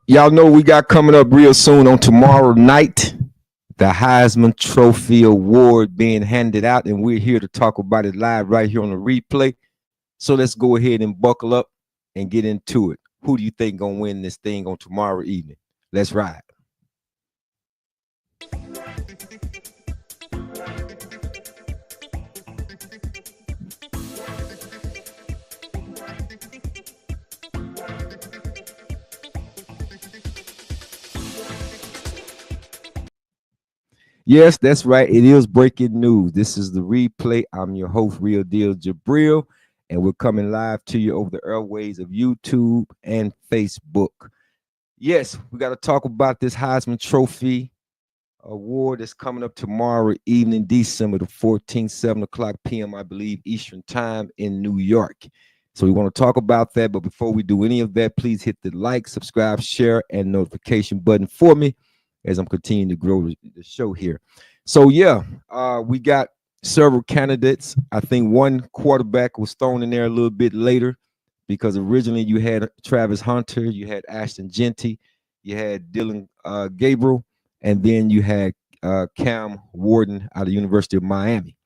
Y'all know we got coming up real soon on tomorrow night, the Heisman Trophy Award being handed out, and we're here to talk about it live right here on the replay. So let's go ahead and buckle up and get into it. Who do you think gonna win this thing on tomorrow evening? Let's ride. Yes, that's right. It is breaking news. This is the replay. I'm your host, Real Deal Jabril, and we're coming live to you over the airways of YouTube and Facebook. Yes, we got to talk about this Heisman Trophy Award that's coming up tomorrow evening, December the 14th, 7 o'clock p.m., I believe, Eastern Time in New York. So we want to talk about that. But before we do any of that, please hit the like, subscribe, share, and notification button for me as I'm continuing to grow the show here. So, yeah, we got several candidates. I think one quarterback was thrown in there a little bit later because originally you had Travis Hunter, you had Ashton Jeanty, you had Dillion Gabriel, and then you had Cam Warden out of the University of Miami.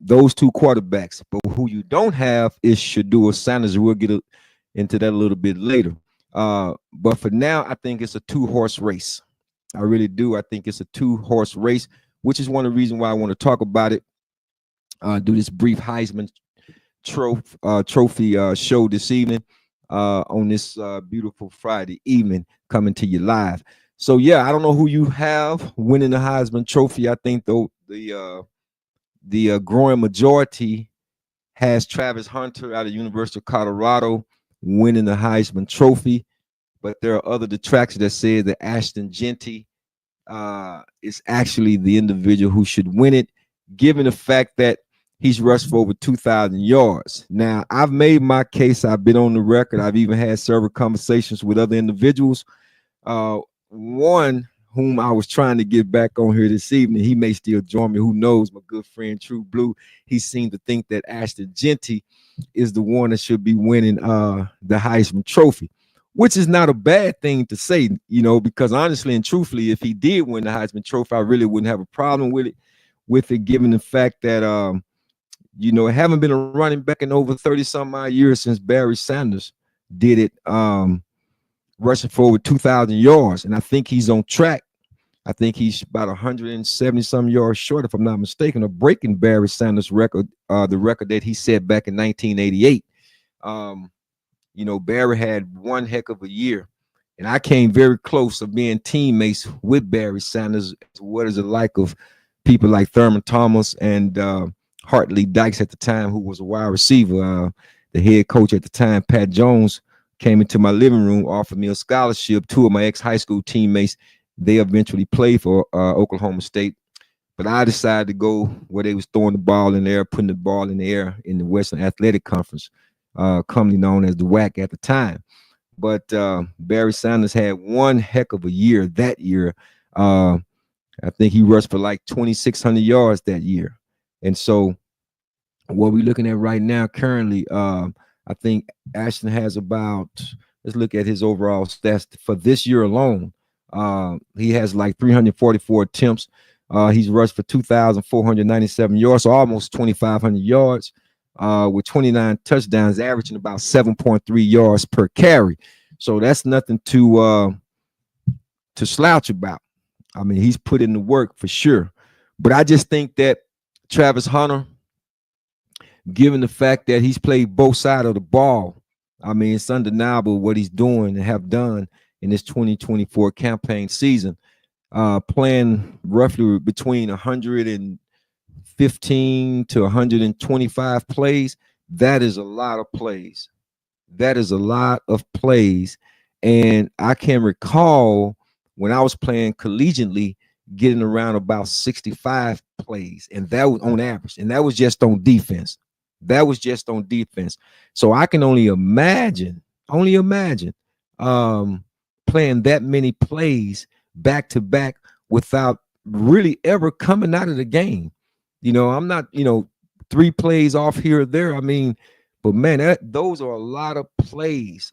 Those two quarterbacks, but who you don't have is Shedeur Sanders. We'll get into that a little bit later. But for now, I think it's a two-horse race. I really do. I think it's a two-horse race, which is one of the reasons why I want to talk about it. Do this brief Heisman trophy show this evening on this beautiful Friday evening, coming to you live. So yeah, I don't know who you have winning the Heisman Trophy. I think though the growing majority has Travis Hunter out of University of Colorado winning the Heisman Trophy, but there are other detractors that say that Ashton Jeanty is actually the individual who should win it, given the fact that he's rushed for over 2,000 yards. Now, I've made my case. I've been on the record. I've even had several conversations with other individuals. One whom I was trying to get back on here this evening, he may still join me. Who knows? My good friend True Blue, he seemed to think that Ashton Jeanty is the one that should be winning the Heisman Trophy, which is not a bad thing to say, because honestly and truthfully, if he did win the Heisman Trophy, I really wouldn't have a problem with it, given the fact that it haven't been a running back in over 30 some odd years since Barry Sanders did it, rushing for over 2,000 yards. And I think he's on track. I think he's about 170 some yards short, if I'm not mistaken, of breaking Barry Sanders' record, the record that he set back in 1988. Barry had one heck of a year, and I came very close of being teammates with Barry Sanders. What is it like of people like Thurman Thomas and Hartley Dykes at the time, who was a wide receiver. The head coach at the time, Pat Jones, came into my living room, offered me a scholarship. Two of my ex-high school teammates, they eventually played for Oklahoma State. But I decided to go where they was throwing the ball in the air, putting the ball in the air in the Western Athletic Conference, commonly known as the WAC at the time. But Barry Sanders had one heck of a year that year. I think he rushed for like 2,600 yards that year. And so what we're looking at right now currently, I think Ashton has about, let's look at his overall stats for this year alone. He has like 344 attempts. He's rushed for 2,497 yards, so almost 2,500 yards, with 29 touchdowns, averaging about 7.3 yards per carry. So that's nothing to slouch about. I mean, he's put in the work for sure. But I just think that Travis Hunter, given the fact that he's played both sides of the ball, I mean, it's undeniable what he's doing and have done in this 2024 campaign season, playing roughly between 115 to 125 plays. That is a lot of plays. That is a lot of plays. And I can recall when I was playing collegiately, getting around about 65 plays, and that was on average, and that was just on defense. That was just on defense. So I can only imagine playing that many plays back to back without really ever coming out of the game. I'm not, 3 plays off here or there. I mean, But man, those are a lot of plays.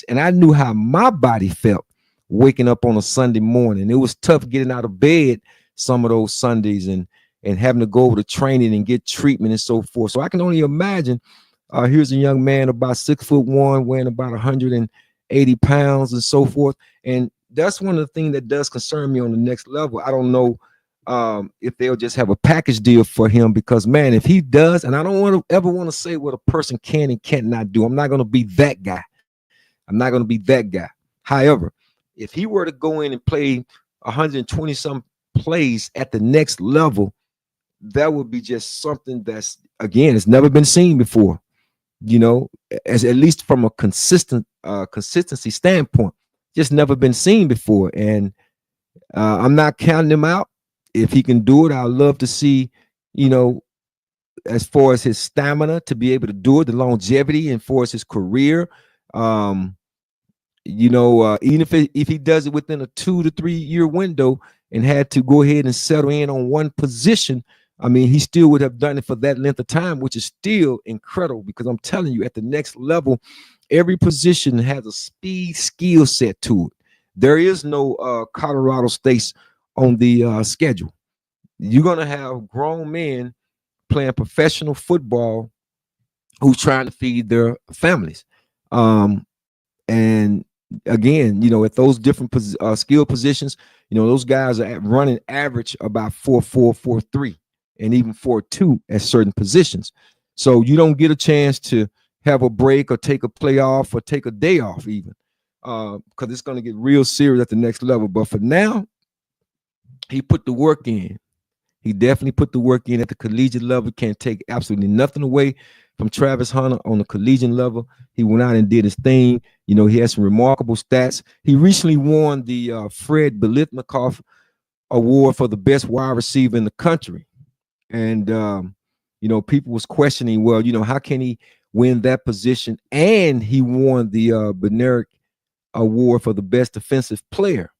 And I knew how my body felt waking up on a Sunday morning. It was tough getting out of bed some of those Sundays and having to go over to training and get treatment and so forth. So I can only imagine. Here's a young man about 6'1", weighing about 180 pounds and so forth. And that's one of the things that does concern me on the next level. I don't know if they'll just have a package deal for him, because man, if he does, and I don't ever want to say what a person can and cannot do. I'm not going to be that guy. I'm not going to be that guy. However, if he were to go in and play 120 some plays at the next level, that would be just something that's, again, it's never been seen before. You know, as at least from a consistency standpoint, just never been seen before. And I'm not counting him out. If he can do it, I'd love to see, you know, as far as his stamina to be able to do it, the longevity, and for his career. You know, even if he does it within a 2 to 3 year window and had to go ahead and settle in on one position, I mean, he still would have done it for that length of time, which is still incredible, because I'm telling you, at the next level, every position has a speed skill set to it. There is no Colorado States on the schedule. You're going to have grown men playing professional football who's trying to feed their families. And again, you know, at those different skill positions, you know, those guys are running average about 4.4, 4.3, and even 4.2 at certain positions. So you don't get a chance to have a break or take a play off or take a day off even, because it's going to get real serious at the next level. But for now, he put the work in. He definitely put the work in at the collegiate level. Can't take absolutely nothing away from Travis Hunter on the collegiate level. He went out and did his thing. You know, he has some remarkable stats. He recently won the Fred Biletnikoff Award for the best wide receiver in the country. And, you know, people was questioning, well, you know, how can he win that position? And he won the Benerick Award for the best defensive player.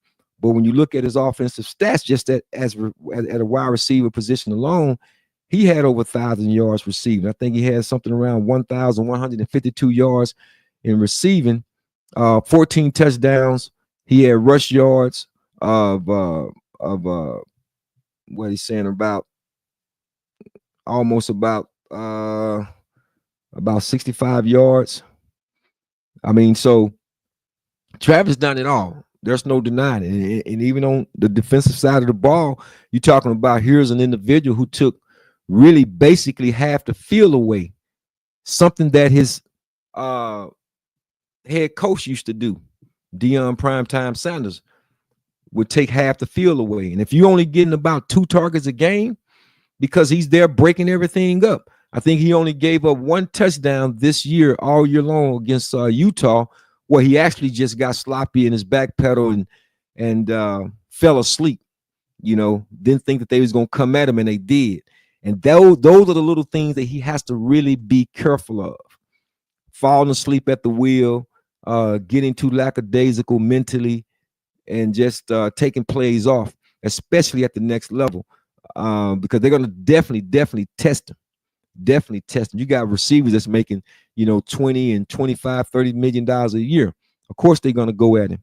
But when you look at his offensive stats, just at a wide receiver position alone, he had over 1,000 yards receiving. I think he had something around 1,152 yards in receiving, 14 touchdowns. He had rush yards of what he's saying about almost about 65 yards. I mean, so Travis done it all. There's no denying it. And even on the defensive side of the ball, you're talking about, here's an individual who took really basically half the field away, something that his head coach used to do. Deion Primetime Sanders would take half the field away. And if you're only getting about 2 targets a game, because he's there breaking everything up. I think he only gave up 1 touchdown this year, all year long, against Utah, where he actually just got sloppy in his back pedal and fell asleep. You know, didn't think that they was going to come at him, and they did. And those are the little things that he has to really be careful of. Falling asleep at the wheel, getting too lackadaisical mentally, and just taking plays off, especially at the next level, because they're going to definitely test him. Definitely test him. You got receivers that's making, you know, 20 and 25, $30 million a year. Of course, they're going to go at him.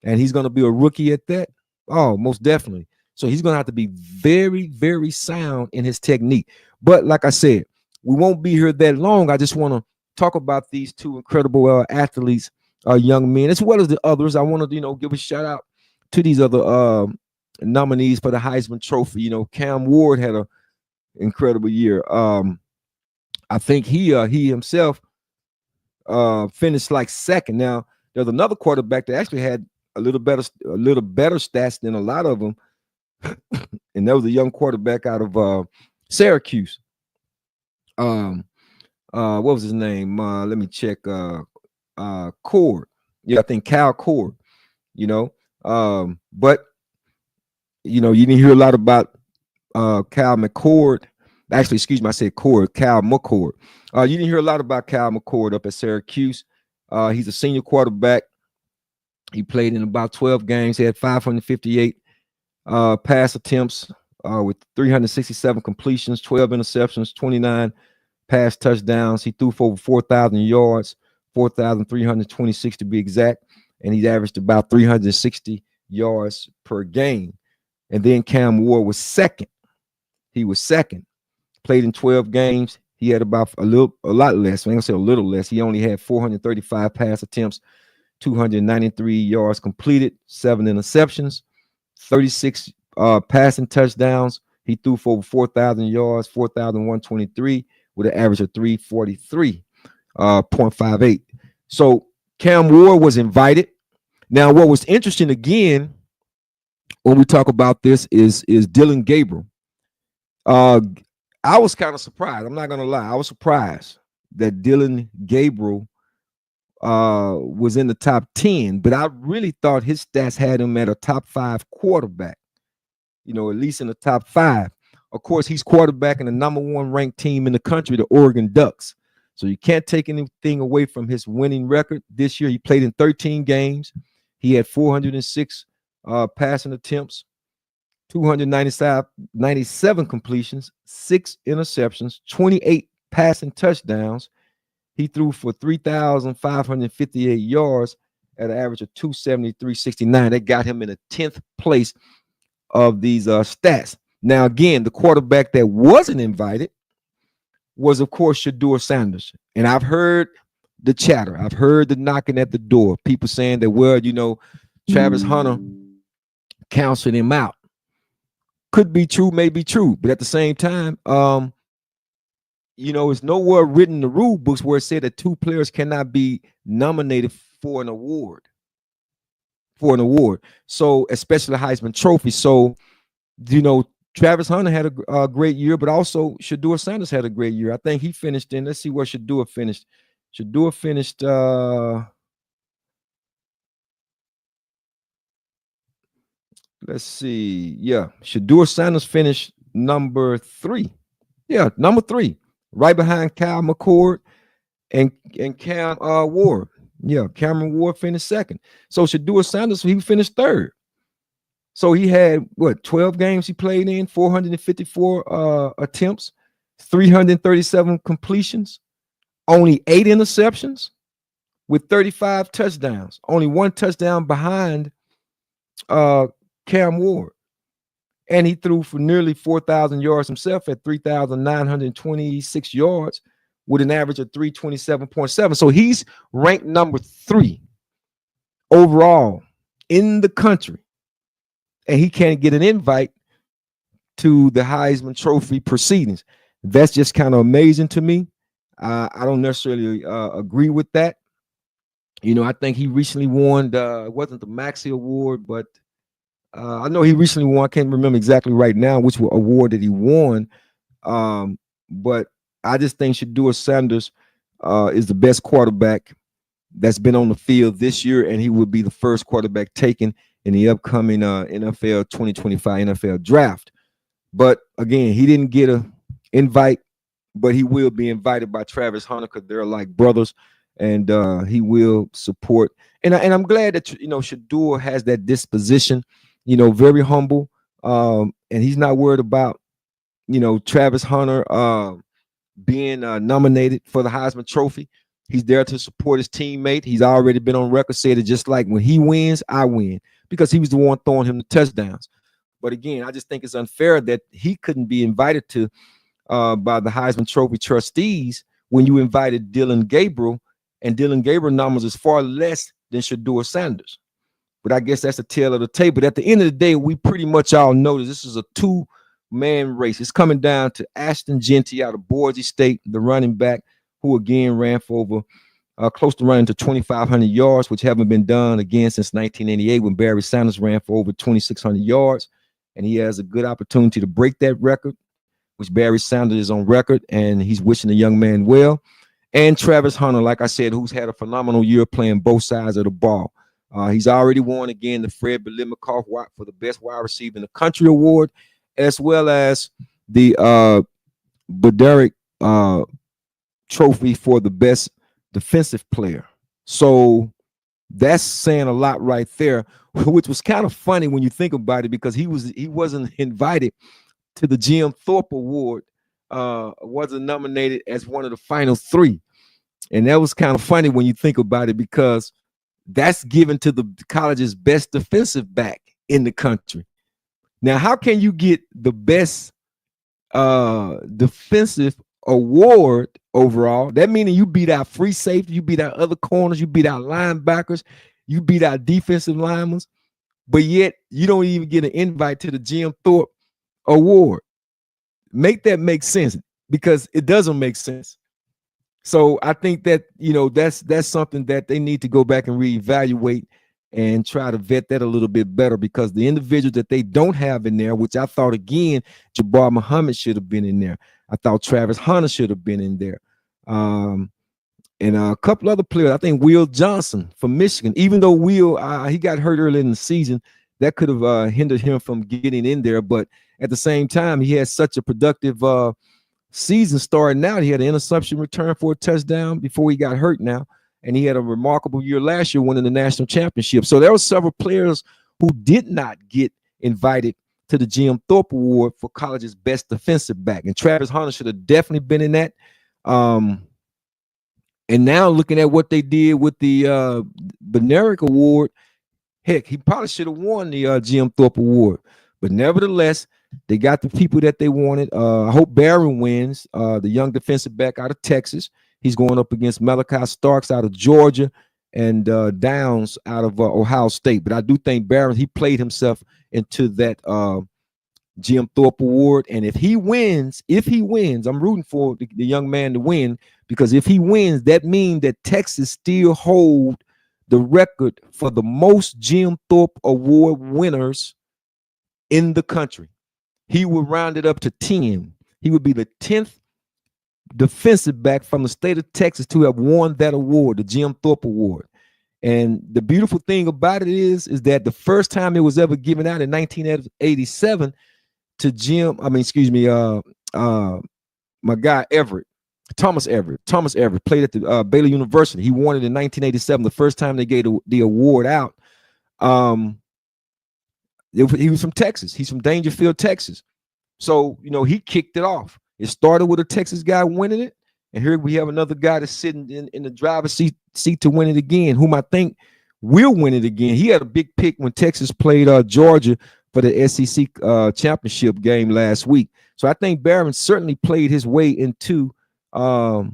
And he's going to be a rookie at that. Oh, most definitely. So he's going to have to be very, very sound in his technique. But like I said, we won't be here that long. I just want to talk about these 2 incredible athletes, young men, as well as the others. I want to, you know, give a shout out to these other nominees for the Heisman Trophy. You know, Cam Ward had an incredible year. I think he himself finished like second. Now, there's another quarterback that actually had a little better stats than a lot of them, and that was a young quarterback out of Syracuse. What was his name? Let me check. Cord. Yeah, I think Cal Cord. You know, but you know, you didn't hear a lot about Cal McCord. Actually, excuse me, I said Cord, Cal McCord. You didn't hear a lot about Cal McCord up at Syracuse. He's a senior quarterback. He played in about 12 games. He had 558 pass attempts with 367 completions, 12 interceptions, 29 pass touchdowns. He threw for over 4,000 yards, 4,326 to be exact, and he averaged about 360 yards per game. And then Cam Ward was second. He was second. Played in 12 games. He had about a lot less. I'm gonna say a little less. He only had 435 pass attempts, 293 yards completed, 7 interceptions, 36 passing touchdowns. He threw for over 4,000 yards, 4,123 with an average of 343.58. So Cam Ward was invited. Now, what was interesting again when we talk about this is Dillon Gabriel. I was kind of surprised. I'm not gonna lie. I was surprised that Dillon Gabriel was in the top 10, but I really thought his stats had him at a top 5 quarterback, at least in the top 5. Of course, he's quarterbacking the number 1 ranked team in the country, the Oregon Ducks. So you can't take anything away from his winning record. This year, he played in 13 games. He had 406 passing attempts, 297 completions, 6 interceptions, 28 passing touchdowns. He threw for 3,558 yards at an average of 273.69. That got him in the 10th place of these stats. Now, again, the quarterback that wasn't invited was, of course, Shedeur Sanders. And I've heard the chatter. I've heard the knocking at the door. People saying that, well, Travis Hunter counseled him out. Could be true, may be true. But at the same time, it's nowhere written in the rule books where it said that 2 players cannot be nominated for an award. So, especially the Heisman Trophy. So, Travis Hunter had a great year, but also Shedeur Sanders had a great year. I think he finished in. Let's see where Shedeur finished. Shedeur finished. Let's see. Yeah, Shedeur Sanders finished number 3. Yeah, number 3, right behind Kyle McCord and Cam Ward. Yeah, Cameron Ward finished second. So Shedeur Sanders, he finished 3rd. So he had 12 games he played in, 454 attempts, 337 completions, only 8 interceptions with 35 touchdowns. Only 1 touchdown behind Cam Ward. And he threw for nearly 4,000 yards himself at 3,926 yards with an average of 327.7. So he's ranked number 3 overall in the country. And he can't get an invite to the Heisman Trophy proceedings. That's just kind of amazing to me. I don't necessarily agree with that. I think he recently won it wasn't the Maxey Award, but I know he recently won. I can't remember exactly right now which award that he won. But I just think Shedeur Sanders is the best quarterback that's been on the field this year, and he will be the first quarterback taken in the upcoming NFL 2025 NFL draft. But again, he didn't get an invite, but he will be invited by Travis Hunter because they're like brothers, and he will support. And I'm glad that Shedeur has that disposition, very humble, and he's not worried about Travis Hunter being nominated for the Heisman Trophy. He's there to support his teammate. He's already been on record saying that just like when he wins, I win, because he was the one throwing him the touchdowns. But again, I just think it's unfair that he couldn't be invited to by the Heisman Trophy trustees when you invited Dillon Gabriel, and Dillon Gabriel numbers is far less than Shedeur Sanders. But I guess that's the tail of the tape. But at the end of the day, we pretty much all know that this is a 2-man race. It's coming down to Ashton Jeanty out of Boise State, the running back, who again ran for over close to running to 2,500 yards, which haven't been done again since 1988 when Barry Sanders ran for over 2,600 yards. And he has a good opportunity to break that record, which Barry Sanders is on record, and he's wishing the young man well. And Travis Hunter, like I said, who's had a phenomenal year playing both sides of the ball. He's already won again the Fred Biletnikoff for the best wide receiver in the country award, as well as the Bederick Trophy for the best defensive player. So that's saying a lot right there, which was kind of funny when you think about it, because he wasn't invited to the Jim Thorpe Award wasn't nominated as one of the final three. And that was kind of funny when you think about it, because that's given to the college's best defensive back in the country. Now, how can you get the best defensive award overall? That meaning you beat out free safety, you beat out other corners, you beat out linebackers, you beat out defensive linemen, but yet you don't even get an invite to the Jim Thorpe Award. Make that make sense, because it doesn't make sense. So I think that, that's something that they need to go back and reevaluate and try to vet that a little bit better, because the individuals that they don't have in there, which I thought, again, Jabbar Muhammad should have been in there. I thought Travis Hunter should have been in there. And a couple other players. I think Will Johnson from Michigan, even though Will, he got hurt early in the season, that could have hindered him from getting in there. But at the same time, he had such a productive season starting out. He had an interception return for a touchdown before he got hurt now. And he had a remarkable year last year, winning the national championship. So there were several players who did not get invited to the Jim Thorpe Award for college's best defensive back. And Travis Hunter should have definitely been in that. And now looking at what they did with the Benerick Award, heck, he probably should have won the Jim Thorpe Award. But nevertheless, they got the people that they wanted. I hope Barron wins, the young defensive back out of Texas. He's going up against Malachi Starks out of Georgia and Downs out of Ohio State. But I do think Barron, he played himself into that Jim Thorpe Award. And if he wins, I'm rooting for the young man to win, because if he wins, that means that Texas still hold the record for the most Jim Thorpe Award winners in the country. He would round it up to 10. He would be the 10th defensive back from the state of Texas to have won that award, the Jim Thorpe Award. And the beautiful thing about it is that the first time it was ever given out in 1987 to my guy Thomas Everett played at the Baylor University. He won it in 1987, the first time they gave the award out. He was from Texas. He's from Dangerfield, Texas. So, he kicked it off. It started with a Texas guy winning it, and here we have another guy that's sitting in the driver's seat to win it again, whom I think will win it again. He had a big pick when Texas played Georgia for the SEC championship game last week. So I think Barron certainly played his way into the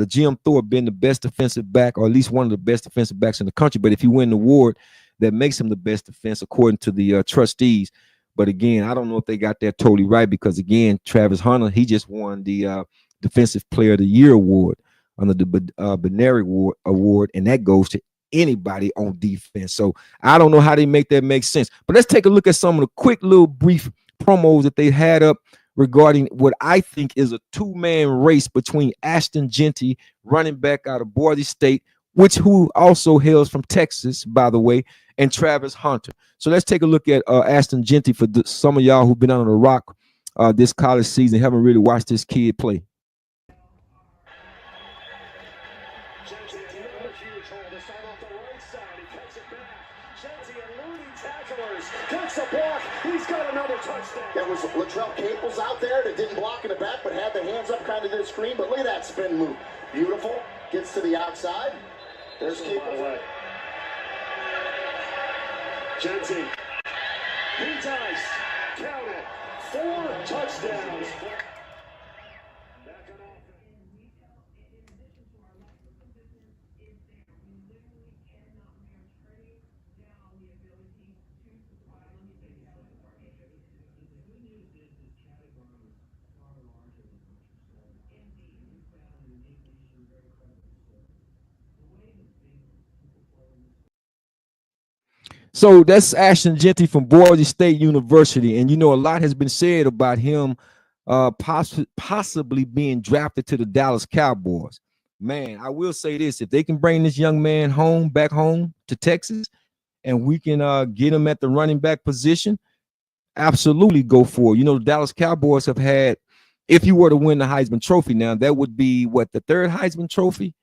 Jim Thorpe being the best defensive back, or at least one of the best defensive backs in the country. But if he win the award, that makes him the best defense according to the trustees. But again, I don't know if they got that totally right, because again, Travis Hunter, he just won the Defensive Player of the Year award under the Benerick Award, and that goes to anybody on defense. So I don't know how they make that make sense. But let's take a look at some of the quick little brief promos that they had up regarding what I think is a two-man race between Ashton Jeanty, running back out of Boise State, who also hails from Texas, by the way, and Travis Hunter. So let's take a look at Ashton Jeanty for some of y'all who've been on the rock this college season, haven't really watched this kid play. Jeanty another huge hole to start off the right side. He cuts it back. Jeanty eluding tacklers. Cuts the block. He's got another touchdown. There was Latrell Caples out there that didn't block in the back, but had the hands up kind of to the screen. But look at that spin move. Beautiful. Gets to the outside. There's Caples. Jeanty. He does. Count it. 4 touchdowns. So that's Ashton Jeanty from Boise State University. And, a lot has been said about him possibly being drafted to the Dallas Cowboys. Man, I will say this. If they can bring this young man back home to Texas, and we can get him at the running back position, absolutely go for it. The Dallas Cowboys have had, if he were to win the Heisman Trophy now, that would be, the third Heisman Trophy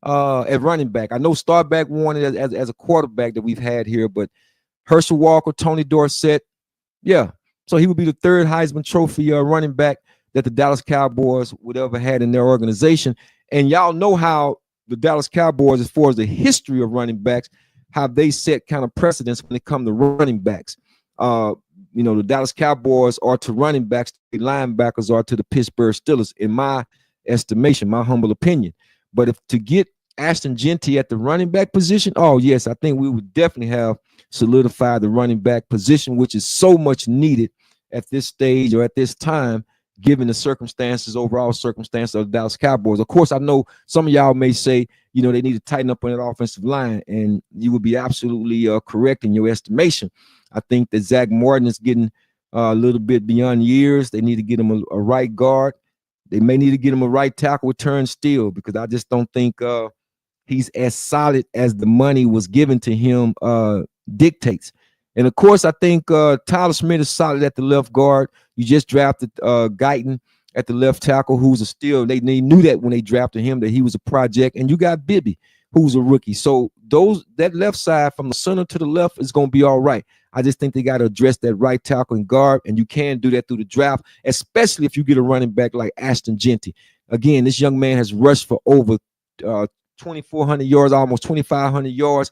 at running back. I know Starback won it as a quarterback that we've had here, but Herschel Walker, Tony Dorsett, yeah. So he would be the third Heisman Trophy running back that the Dallas Cowboys would ever had in their organization. And y'all know how the Dallas Cowboys, as far as the history of running backs, how they set kind of precedents when it comes to running backs. The Dallas Cowboys are to running backs, the linebackers are to the Pittsburgh Steelers, in my estimation, my humble opinion. But if to get Ashton Jeanty at the running back position, oh yes, I think we would definitely have solidified the running back position, which is so much needed at this stage or at this time, given the overall circumstances of the Dallas Cowboys. Of course, I know some of y'all may say, they need to tighten up on that offensive line, and you would be absolutely correct in your estimation. I think that Zach Martin is getting a little bit beyond years. They need to get him a right guard. They may need to get him a right tackle with Turn Steele, because I just don't think he's as solid as the money was given to him dictates. And of course, I think Tyler Smith is solid at the left guard. You just drafted Guyton at the left tackle, who's a steal. They knew that when they drafted him, that he was a project. And you got Bibby, who's a rookie. So that left side from the center to the left is going to be all right. I just think they got to address that right tackle and guard, and you can do that through the draft, especially if you get a running back like Ashton Jeanty. Again, this young man has rushed for over 2,400 yards, almost 2,500 yards.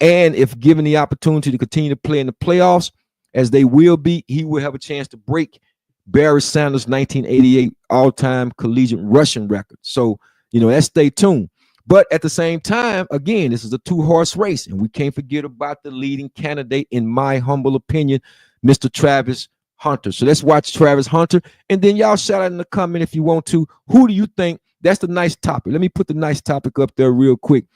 And if given the opportunity to continue to play in the playoffs, as they will be, he will have a chance to break Barry Sanders' 1988 all-time collegiate rushing record. So, let's stay tuned. But at the same time, again, this is a two-horse race, and we can't forget about the leading candidate, in my humble opinion, Mr. Travis Hunter. So let's watch Travis Hunter, and then y'all shout out in the comment if you want to. Who do you think? That's the nice topic. Let me put the nice topic up there real quick.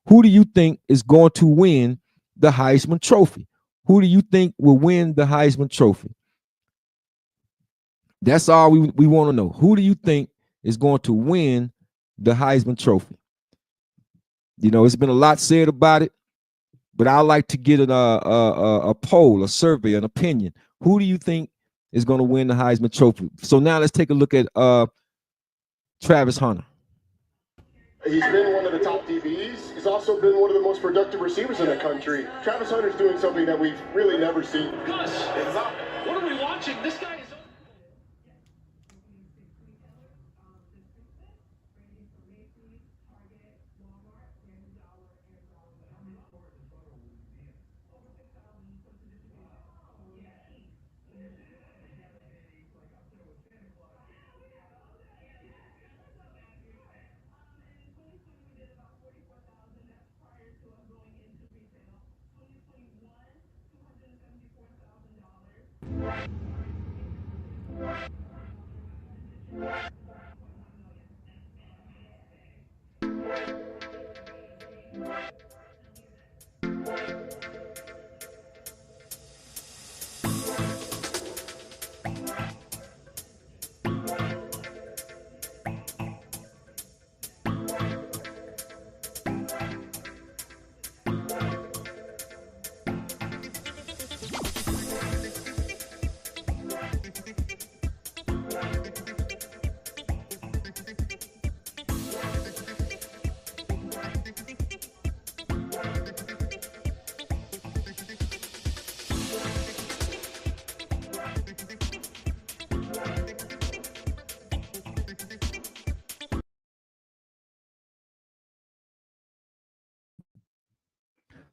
Who do you think is going to win the Heisman Trophy? Who do you think will win the Heisman Trophy? That's all we want to know. Who do you think is going to win the Heisman Trophy? It's been a lot said about it, but I like to get a poll, a survey, an opinion. Who do you think is going to win the Heisman Trophy? So now let's take a look at Travis Hunter. He's been one of the top DBs. He's also been one of the most productive receivers in the country. Travis Hunter's doing something that we've really never seen. Gus, what are we watching? This guy is...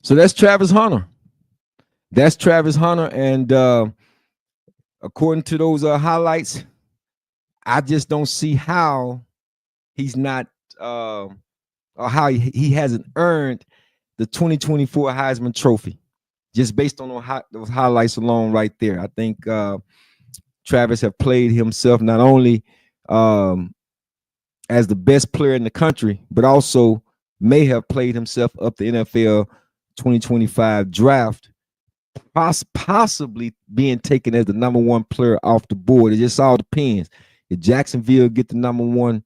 So that's Travis Hunter. And according to those highlights, I just don't see how he's not or how he hasn't earned the 2024 Heisman Trophy, just based on those highlights alone right there. I think Travis have played himself not only as the best player in the country, but also may have played himself up the NFL 2025 draft, possibly being taken as the #1 player off the board. It just all depends. If Jacksonville get the #1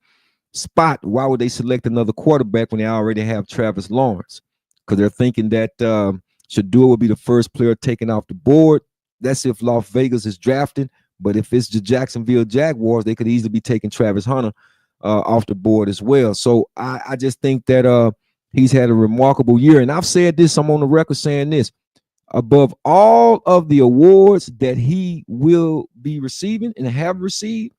spot, why would they select another quarterback when they already have Travis Lawrence? Because they're thinking that Shador will be the first player taken off the board. That's if Las Vegas is drafting. But if it's the Jacksonville Jaguars, they could easily be taking Travis Hunter off the board as well. So I just think that he's had a remarkable year. And I've said this, I'm on the record saying this. Above all of the awards that he will be receiving and have received,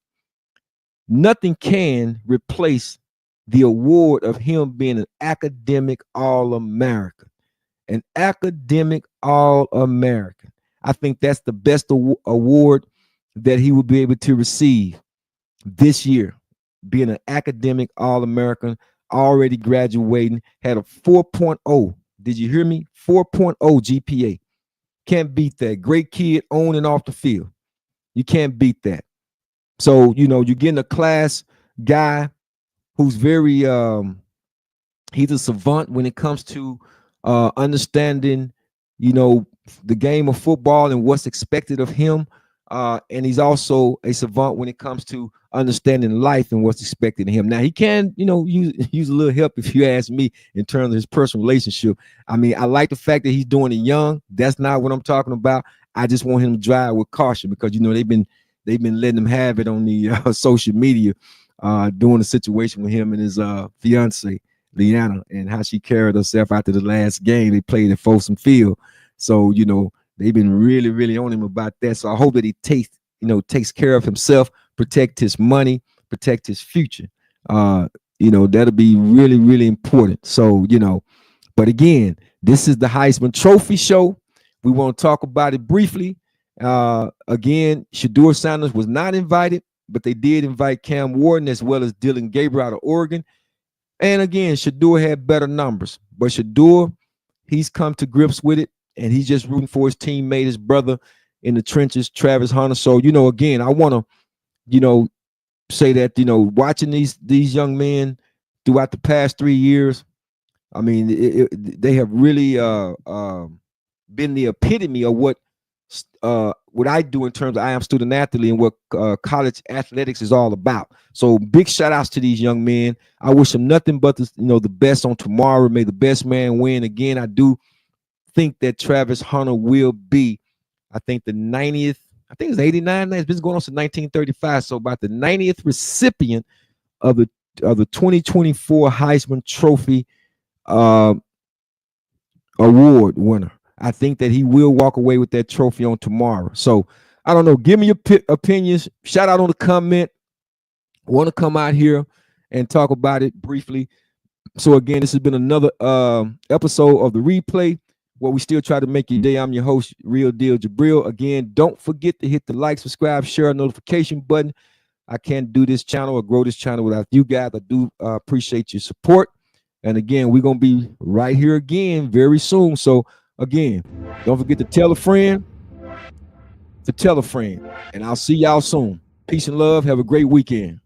nothing can replace the award of him being an academic All-American. An academic All-American. I think that's the best award that he will be able to receive this year, being an academic All-American, already graduating, had a 4.0. Did you hear me? 4.0 GPA. Can't beat that. Great kid on and off the field. You can't beat that. So, you're getting a class guy who's very he's a savant when it comes to understanding, the game of football and what's expected of him. And he's also a savant when it comes to understanding life and what's expected of him. Now, he can, use a little help, if you ask me, in terms of his personal relationship. I mean, I like the fact that he's doing it young. That's not what I'm talking about. I just want him to drive with caution because, they've been letting him have it on the social media, during the situation with him and his fiance, Leanna, and how she carried herself after the last game they played at Folsom Field. So, they've been really, really on him about that. So I hope that he takes care of himself, protect his money, protect his future. That'll be really, really important. So, but again, this is the Heisman Trophy show. We want to talk about it briefly. Again, Shedeur Sanders was not invited, but they did invite Cam Warden as well as Dylan Gabriel out of Oregon. And again, Shedeur had better numbers, but Shedeur, he's come to grips with it, and he's just rooting for his teammate, his brother in the trenches, Travis Hunter. So, again, I want to, say that, watching these young men throughout the past 3 years, I mean, they have really been the epitome of what I do in terms of I am student athlete and what college athletics is all about. So big shout outs to these young men. I wish them nothing but the best on tomorrow. May the best man win. Again, I do think that Travis Hunter will be, I think the 90th, I think it's 89. It's been going on since 1935. So about the 90th recipient of the 2024 Heisman Trophy award winner. I think that he will walk away with that trophy on tomorrow. So I don't know. Give me your opinions. Shout out on the comment. Want to come out here and talk about it briefly. So again, this has been another episode of The Replay, where we still try to make your day. I'm your host, Real Deal Jabril. Again, don't forget to hit the like, subscribe, share, notification button. I can't do this channel or grow this channel without you guys. I do appreciate your support. And again, we're going to be right here again very soon. So again, don't forget to tell a friend to tell a friend. And I'll see y'all soon. Peace and love. Have a great weekend.